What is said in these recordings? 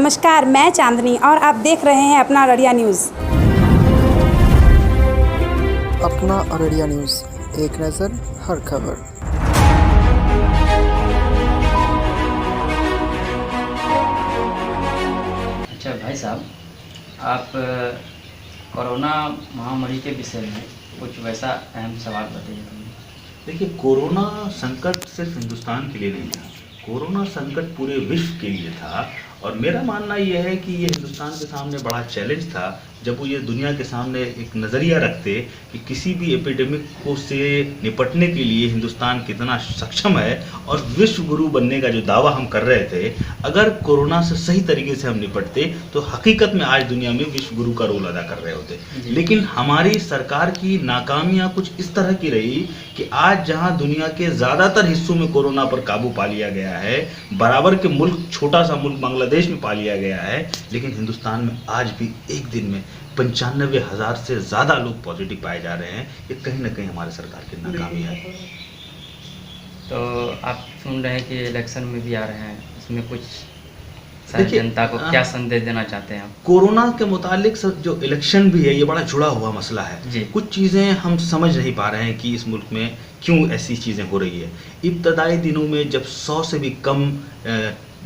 नमस्कार, मैं चांदनी और आप देख रहे हैं अपना अररिया न्यूज़। अपना अररिया न्यूज़, एक नज़र हर खबर। अच्छा भाई साहब, आप कोरोना महामारी के विषय में कुछ वैसा अहम सवाल बताइए। देखिए, कोरोना संकट सिर्फ हिंदुस्तान के लिए नहीं था, कोरोना संकट पूरे विश्व के लिए था। और मेरा मानना यह है कि ये हिंदुस्तान के सामने बड़ा चैलेंज था जब वो ये दुनिया के सामने एक नज़रिया रखते कि किसी भी एपिडेमिक को से निपटने के लिए हिंदुस्तान कितना सक्षम है। और विश्व गुरु बनने का जो दावा हम कर रहे थे, अगर कोरोना से सही तरीके से हम निपटते तो हकीकत में आज दुनिया में विश्व गुरु का रोल अदा कर रहे होते। लेकिन हमारी सरकार की नाकामियां कुछ इस तरह की रही कि आज जहां दुनिया के ज़्यादातर हिस्सों में कोरोना पर काबू पा लिया गया है, बराबर के मुल्क, छोटा सा मुल्क बांग्लादेश में पा लिया गया है, लेकिन हिंदुस्तान में आज भी एक दिन में 95,000 से ज़्यादा लोग पॉजिटिव पाए जा रहे हैं। ये कहीं ना कहीं हमारे सरकार की नाकामी है। तो आप सुन रहे हैं कि इलेक्शन में भी आ रहे हैं, इसमें कुछ जनता को क्या संदेश देना चाहते हैं आप? कोरोना के मुतालिक जो इलेक्शन भी है, ये बड़ा जुड़ा हुआ मसला है। कुछ चीज़ें हम समझ नहीं पा रहे हैं कि इस मुल्क में क्यों ऐसी चीज़ें हो रही है। इब्तदाई दिनों में जब 100 से भी कम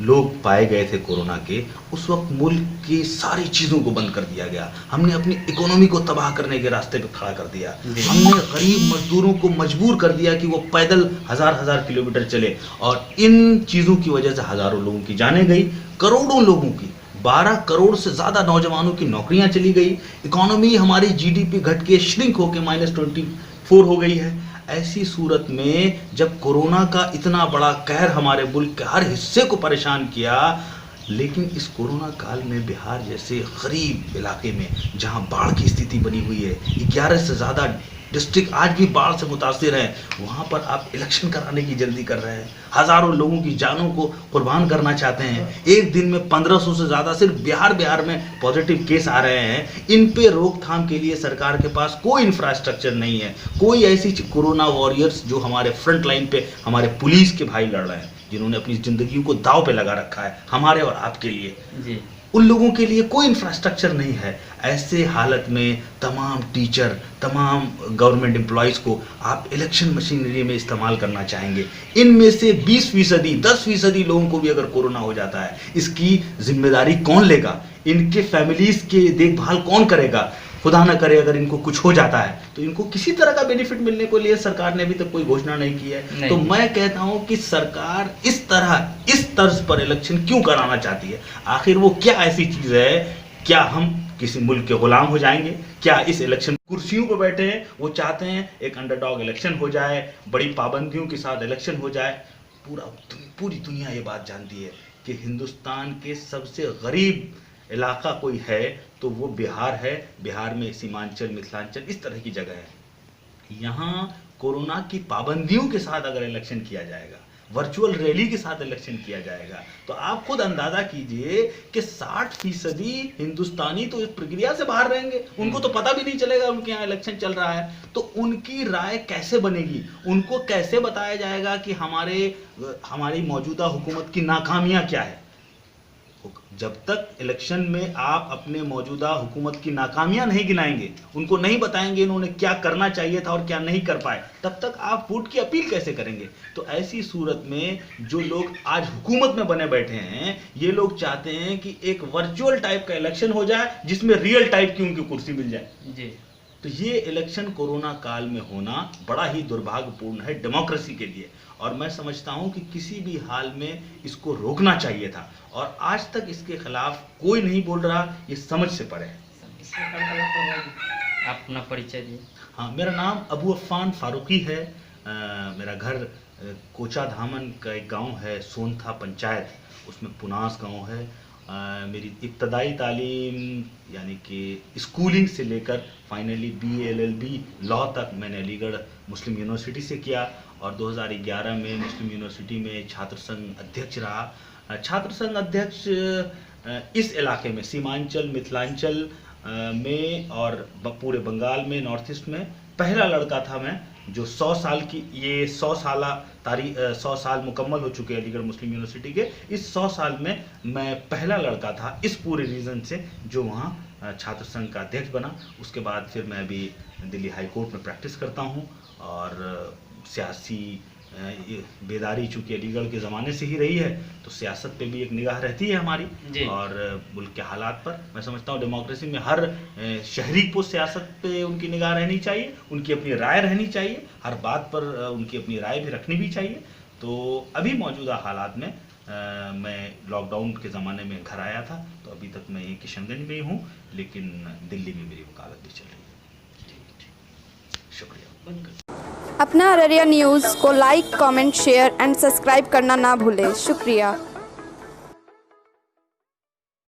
लोग पाए गए थे कोरोना के, उस वक्त मुल्क की सारी चीज़ों को बंद कर दिया गया। हमने अपनी इकोनॉमी को तबाह करने के रास्ते पे खड़ा कर दिया। हमने गरीब मजदूरों को मजबूर कर दिया कि वो पैदल हजार किलोमीटर चले, और इन चीज़ों की वजह से हज़ारों लोगों की जानें गई, करोड़ों लोगों की, 12 करोड़ से ज़्यादा नौजवानों की नौकरियां चली गई। इकोनॉमी हमारी जीडीपी घट के श्रिंक होकर -24 हो गई है। ऐसी सूरत में जब कोरोना का इतना बड़ा कहर हमारे मुल्क के हर हिस्से को परेशान किया, लेकिन इस कोरोना काल में बिहार जैसे गरीब इलाके में जहां बाढ़ की स्थिति बनी हुई है, 11 से ज़्यादा डिस्ट्रिक्ट आज भी बाढ़ से मुतासिर हैं, वहाँ पर आप इलेक्शन कराने की जल्दी कर रहे हैं। हज़ारों लोगों की जानों को कुर्बान करना चाहते हैं। एक दिन में 1500 से ज़्यादा सिर्फ बिहार में पॉजिटिव केस आ रहे हैं। इन पे रोकथाम के लिए सरकार के पास कोई इंफ्रास्ट्रक्चर नहीं है, कोई ऐसी कोरोना वॉरियर्स जो हमारे फ्रंट लाइन पे हमारे पुलिस के भाई लड़ रहे हैं, जिन्होंने अपनी ज़िंदगी को दाव पे लगा रखा है हमारे और आपके लिए जी। उन लोगों के लिए कोई इंफ्रास्ट्रक्चर नहीं है। ऐसे हालत में तमाम टीचर, तमाम गवर्नमेंट एम्प्लॉयज़ को आप इलेक्शन मशीनरी में इस्तेमाल करना चाहेंगे। इनमें से 20%, 10% लोगों को भी अगर कोरोना हो जाता है, इसकी जिम्मेदारी कौन लेगा? इनके फैमिलीज़ की देखभाल कौन करेगा? खुदा न करे अगर इनको कुछ हो जाता है तो इनको किसी तरह का बेनिफिट मिलने को लिए सरकार ने अभी तक कोई घोषणा नहीं की है। तो मैं कहता हूं कि सरकार इस तर्ज पर इलेक्शन क्यों कराना चाहती है? आखिर वो क्या ऐसी चीज है? क्या हम किसी मुल्क के गुलाम हो जाएंगे? क्या इस इलेक्शन कुर्सियों पर बैठे हैं वो चाहते हैं एक अंडरडॉग इलेक्शन हो जाए, बड़ी पाबंदियों के साथ इलेक्शन हो जाए? पूरी दुनिया ये बात जानती है कि हिंदुस्तान के सबसे गरीब इलाका कोई है तो वो बिहार है। बिहार में सीमांचल, मिथिलांचल, इस तरह की जगह है। यहाँ कोरोना की पाबंदियों के साथ अगर इलेक्शन किया जाएगा, वर्चुअल रैली के साथ इलेक्शन किया जाएगा, तो आप खुद अंदाजा कीजिए कि 60% हिंदुस्तानी तो इस प्रक्रिया से बाहर रहेंगे। उनको तो पता भी नहीं चलेगा उनके यहाँ इलेक्शन चल रहा है। तो उनकी राय कैसे बनेगी? उनको कैसे बताया जाएगा कि हमारी मौजूदा हुकूमत की नाकामियां क्या है? जब तक इलेक्शन में आप अपने मौजूदा हुकूमत की नाकामियां नहीं गिनाएंगे, उनको नहीं बताएंगे इन्होंने क्या करना चाहिए था और क्या नहीं कर पाए, तब तक आप वोट की अपील कैसे करेंगे? तो ऐसी सूरत में जो लोग आज हुकूमत में बने बैठे हैं, ये लोग चाहते हैं कि एक वर्चुअल टाइप का इलेक्शन हो जाए जिसमें रियल टाइप की उनकी कुर्सी मिल जाए जी। तो ये इलेक्शन कोरोना काल में होना बड़ा ही दुर्भाग्यपूर्ण है डेमोक्रेसी के लिए, और मैं समझता हूं कि किसी भी हाल में इसको रोकना चाहिए था, और आज तक इसके खिलाफ कोई नहीं बोल रहा। ये समझ से परे है। आप अपना परिचय दिए। हाँ, मेरा नाम अबू अफ़ान फारूकी है। मेरा घर कोचा धामन का एक गांव है, सोनथा पंचायत, उसमें पुनास गांव है। मेरी इब्तदाई तालीम यानी कि स्कूलिंग से लेकर फाइनली BA LLB लॉ तक मैंने अलीगढ़ मुस्लिम यूनिवर्सिटी से किया, और 2011 में मुस्लिम यूनिवर्सिटी में छात्र संघ अध्यक्ष रहा। छात्र संघ अध्यक्ष इस इलाके में सीमांचल, मिथिलांचल में और पूरे बंगाल में, नॉर्थ ईस्ट में पहला लड़का था मैं जो 100 साल की ये 100 साल मुकम्मल हो चुके हैं अलीगढ़ मुस्लिम यूनिवर्सिटी के। इस 100 साल में मैं पहला लड़का था इस पूरे रीजन से जो वहाँ छात्र संघ का अध्यक्ष बना। उसके बाद फिर मैं अभी दिल्ली हाई कोर्ट में प्रैक्टिस करता हूँ और सियासी बेदारी चूँकि अलीगढ़ के ज़माने से ही रही है तो सियासत पे भी एक निगाह रहती है हमारी और मुल्क के हालात पर। मैं समझता हूँ डेमोक्रेसी में हर शहरी को सियासत पे उनकी निगाह रहनी चाहिए, उनकी अपनी राय रहनी चाहिए, हर बात पर उनकी अपनी राय भी रखनी भी चाहिए। तो अभी मौजूदा हालात में मैं लॉकडाउन के ज़माने में घर आया था तो अभी तक मैं किशनगंज में ही हूँ, लेकिन दिल्ली में मेरी वकालत भी चल रही है। शुक्रिया। अपना अररिया न्यूज़ को like, comment, share and subscribe करना ना भूलें। शुक्रिया।